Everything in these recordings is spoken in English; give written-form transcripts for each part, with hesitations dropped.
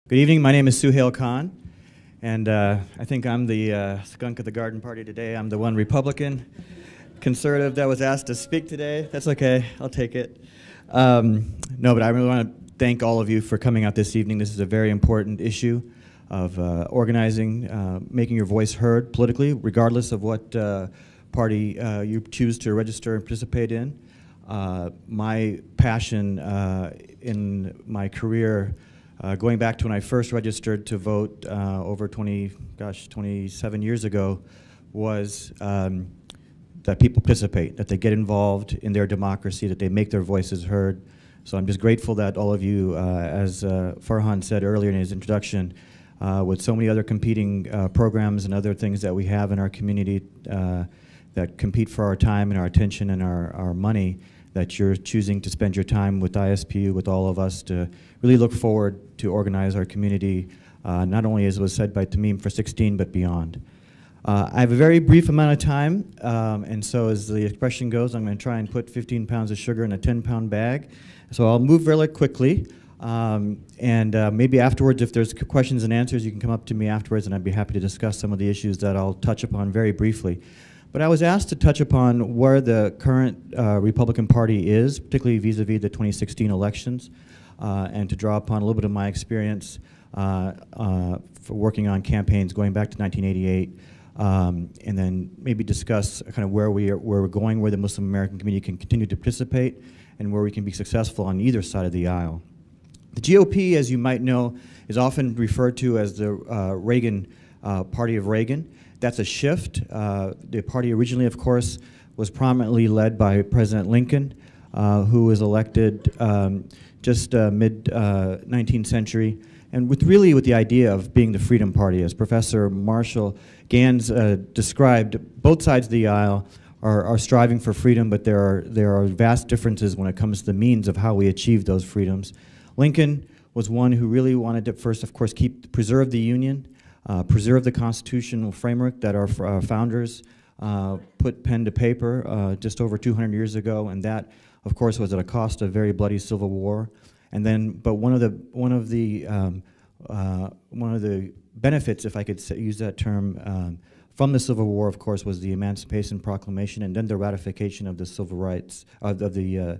Good evening. My name is Suhail Khan, and I think I'm the skunk of the garden party today. I'm the one Republican conservative that was asked to speak today. That's okay. I'll take it. No, but I really want to thank all of you for coming out this evening. This is a very important issue of organizing, making your voice heard politically, regardless of what party you choose to register and participate in. My passion in my career, going back to when I first registered to vote over 27 years ago, was that people participate, that they get involved in their democracy, that they make their voices heard. So I'm just grateful that all of you, as Farhan said earlier in his introduction, with so many other competing programs and other things that we have in our community that compete for our time and our attention and our money, that you're choosing to spend your time with ISPU, with all of us, to really look forward to organize our community, not only as was said by Tamim for 16, but beyond. I have a very brief amount of time, and so as the expression goes, I'm going to try and put 15 pounds of sugar in a 10-pound bag. So I'll move really quickly, and maybe afterwards, if there's questions and answers, you can come up to me afterwards, and I'd be happy to discuss some of the issues that I'll touch upon very briefly. But I was asked to touch upon where the current Republican Party is, particularly vis-a-vis the 2016 elections, and to draw upon a little bit of my experience for working on campaigns going back to 1988, and then maybe discuss kind of where we're going, where the Muslim American community can continue to participate, and where we can be successful on either side of the aisle. The GOP, as you might know, is often referred to as the Reagan Party of Reagan. That's a shift. The party originally, of course, was prominently led by President Lincoln, who was elected just mid-19th century, and with the idea of being the Freedom Party. As Professor Marshall Gans described, both sides of the aisle are striving for freedom, but there are vast differences when it comes to the means of how we achieve those freedoms. Lincoln was one who really wanted to first, of course, preserve the Union, preserve the constitutional framework that our founders put pen to paper just over 200 years ago, and that, of course, was at a cost of very bloody civil war. And then, but one of the benefits, if I could use that term, from the Civil War, of course, was the Emancipation Proclamation, and then the ratification of the civil rights of the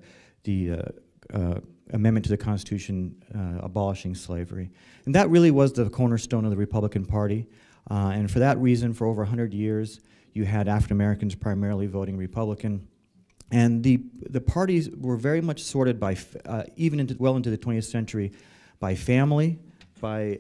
amendment to the Constitution abolishing slavery. And that really was the cornerstone of the Republican Party. And for that reason, for over 100 years, you had African Americans primarily voting Republican. And the parties were very much sorted by, well into the 20th century, by family, by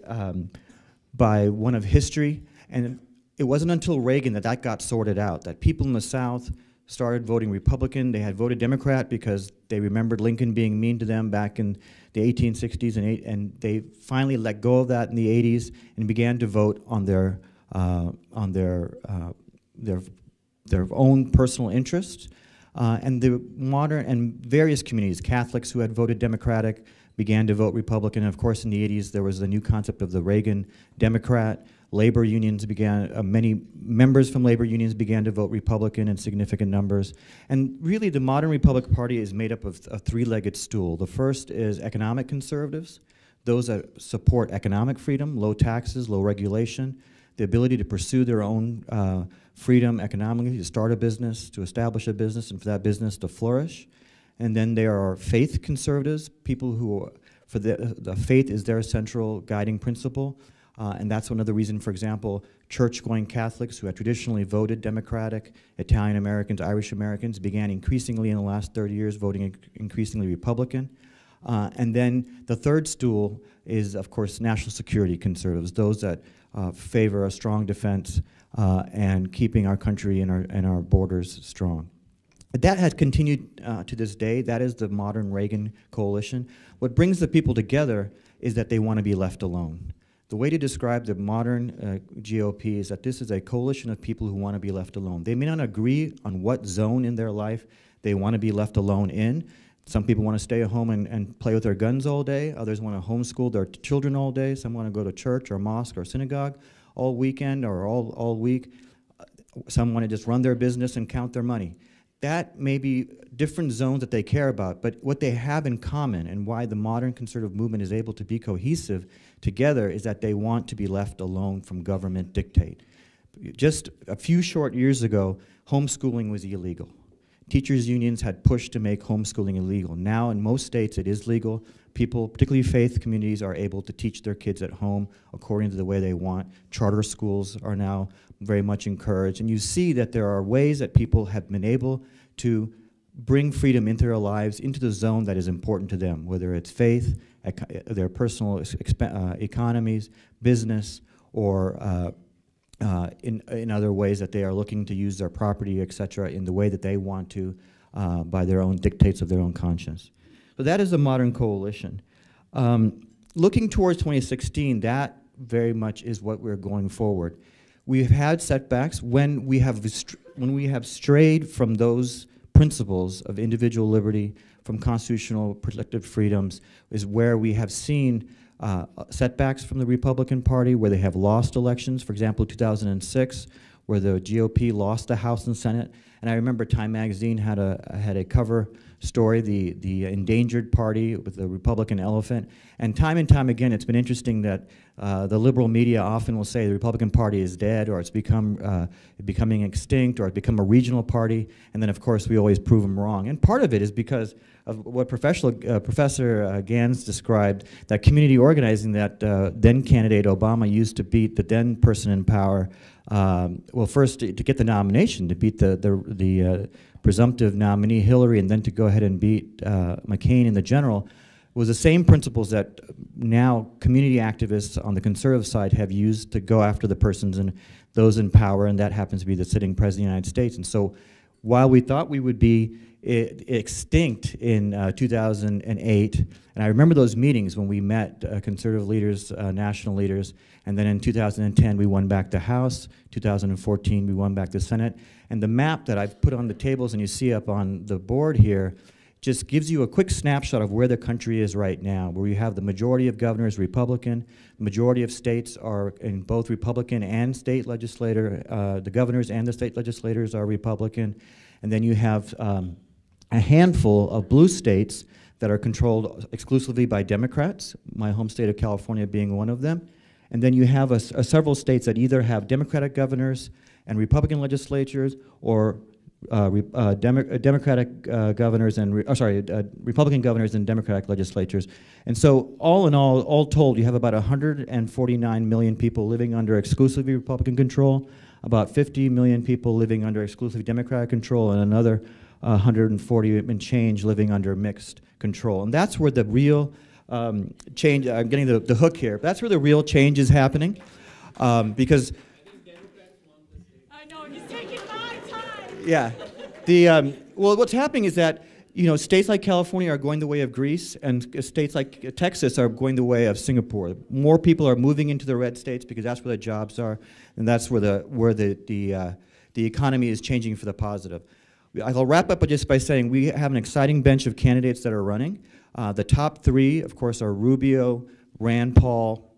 one of history. And it wasn't until Reagan that got sorted out, that people in the South started voting Republican. They had voted Democrat because they remembered Lincoln being mean to them back in the 1860s, and they finally let go of that in the 80s and began to vote on their own personal interests. And the modern and various communities, Catholics who had voted Democratic, began to vote Republican. And of course, in the 80s, there was the new concept of the Reagan Democrat. Labor unions began, many members from labor unions began to vote Republican in significant numbers. And really, the modern Republican Party is made up of a three-legged stool. The first is economic conservatives, those that support economic freedom, low taxes, low regulation, the ability to pursue their own freedom economically, to start a business, to establish a business, and for that business to flourish. And then there are faith conservatives, people who, for the faith is their central guiding principle. And that's another reason, for example, church-going Catholics who had traditionally voted Democratic, Italian Americans, Irish Americans, began increasingly in the last 30 years voting increasingly Republican. And then the third stool is, of course, national security conservatives, those that favor a strong defense and keeping our country and our borders strong. That has continued to this day. That is the modern Reagan coalition. What brings the people together is that they want to be left alone. The way to describe the modern GOP is that this is a coalition of people who want to be left alone. They may not agree on what zone in their life they want to be left alone in. Some people want to stay at home and play with their guns all day. Others want to homeschool their children all day. Some want to go to church or mosque or synagogue all weekend or all week. Some want to just run their business and count their money. that may be different zones that they care about, but what they have in common and why the modern conservative movement is able to be cohesive together is that they want to be left alone from government dictate. Just a few short years ago, homeschooling was illegal. Teachers' unions had pushed to make homeschooling illegal. Now, in most states, it is legal. People, particularly faith communities, are able to teach their kids at home according to the way they want. Charter schools are now very much encouraged. And you see that there are ways that people have been able to bring freedom into their lives, into the zone that is important to them, whether it's faith, their personal economies, business, or in other ways that they are looking to use their property, et cetera, in the way that they want to by their own dictates of their own conscience. So that is the modern coalition. Looking towards 2016, that very much is what we're going forward. We've had setbacks when we have strayed from those principles of individual liberty, from constitutional protected freedoms, is where we have seen setbacks from the Republican Party, where they have lost elections. For example, 2006, where the GOP lost the House and Senate. And I remember Time Magazine had a cover story, the endangered party with the Republican elephant. And time again, it's been interesting that the liberal media often will say the Republican Party is dead, or it's becoming extinct, or it's become a regional party. And then, of course, we always prove them wrong. And part of it is because of what Professor Gans described, that community organizing that then candidate Obama used to beat the then person in power. Well, first to get the nomination, to beat the presumptive nominee Hillary, and then to go ahead and beat McCain in the general, was the same principles that now community activists on the conservative side have used to go after the persons and those in power, and that happens to be the sitting president of the United States. And so while we thought we would be extinct in 2008, and I remember those meetings when we met conservative leaders, national leaders, and then in 2010 we won back the House, 2014 we won back the Senate, and the map that I've put on the tables and you see up on the board here just gives you a quick snapshot of where the country is right now, where you have the majority of governors Republican, the majority of states are in both Republican and state legislator, the governors and the state legislators are Republican, and then you have a handful of blue states that are controlled exclusively by Democrats, my home state of California being one of them. And then you have several states that either have Democratic governors and Republican legislatures, or Democratic governors and Republican governors and Democratic legislatures. And so all in all told, you have about 149 million people living under exclusively Republican control, about 50 million people living under exclusively Democratic control, and another 140 and change living under mixed control. And that's where the real change, I'm getting the hook here, that's where the real change is happening, because I know, he's taking my time. yeah, well, what's happening is that states like California are going the way of Greece, and states like Texas are going the way of Singapore. More people are moving into the red states because that's where the jobs are, and that's where the economy is changing for the positive. I'll wrap up just by saying we have an exciting bench of candidates that are running. The top three, of course, are Rubio, Rand Paul,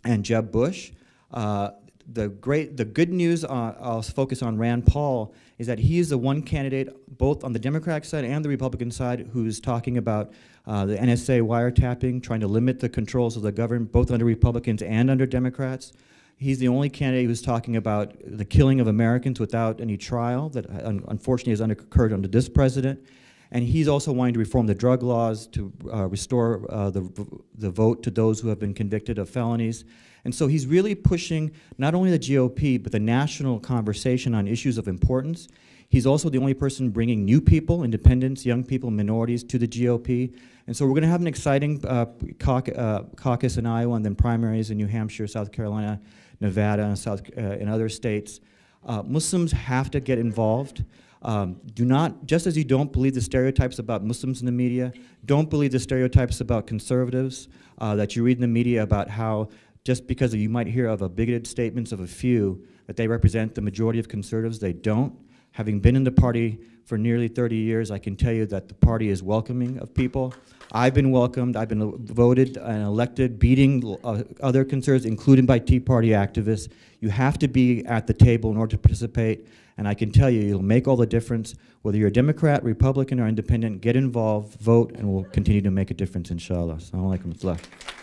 and Jeb Bush. The good news, I'll focus on Rand Paul, is that he is the one candidate, both on the Democratic side and the Republican side, who's talking about the NSA wiretapping, trying to limit the controls of the government, both under Republicans and under Democrats. He's the only candidate who's talking about the killing of Americans without any trial that unfortunately has occurred under this president. And he's also wanting to reform the drug laws to restore the vote to those who have been convicted of felonies. And so he's really pushing not only the GOP, but the national conversation on issues of importance. He's also the only person bringing new people, independents, young people, minorities to the GOP. And so we're going to have an exciting caucus in Iowa, and then primaries in New Hampshire, South Carolina, Nevada, and in other states. Muslims have to get involved. Just as you don't believe the stereotypes about Muslims in the media, don't believe the stereotypes about conservatives that you read in the media about how just because you might hear of bigoted statements of a few, that they represent the majority of conservatives. They don't. Having been in the party for nearly 30 years, I can tell you that the party is welcoming of people. I've been welcomed. I've been voted and elected, beating other conservatives, including by Tea Party activists. You have to be at the table in order to participate. And I can tell you, it'll make all the difference. Whether you're a Democrat, Republican, or Independent, get involved, vote, and we'll continue to make a difference, inshallah. Assalamu alaikum.